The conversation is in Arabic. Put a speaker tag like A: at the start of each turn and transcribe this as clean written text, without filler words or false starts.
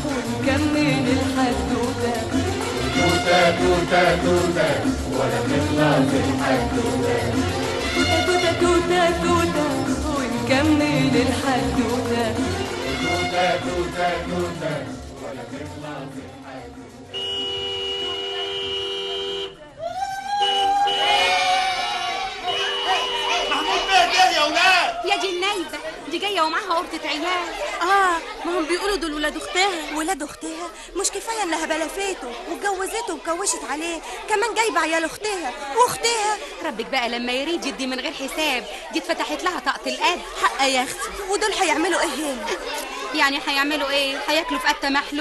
A: ونكمل الحدوتة.
B: توتة توتة توتة ولا بنخلص الحدوتة.
A: توتة توتة توتة ونكمل الحدوتة.
B: توتة توتة توتة ولا بنخلص الحدوتة.
C: محمود بيه جاي يا ولاد.
D: يا دي النايبة دي جاية ومعاها قرطة عيال.
E: ما هم بيقولوا دول ولاد اختها. ولاد اختها؟ مش كفايه انها بلفته واتجوزته وكوشت عليه، كمان جايبه عيال اختها واختها.
D: ربك بقى لما يريد يدي من غير حساب، دي اتفتحت لها طاقة القد.
E: حق يا اختي، ودول هيعملوا ايه هنا؟
D: يعني هيعملوا ايه؟ هياكلوا في قتة محلول.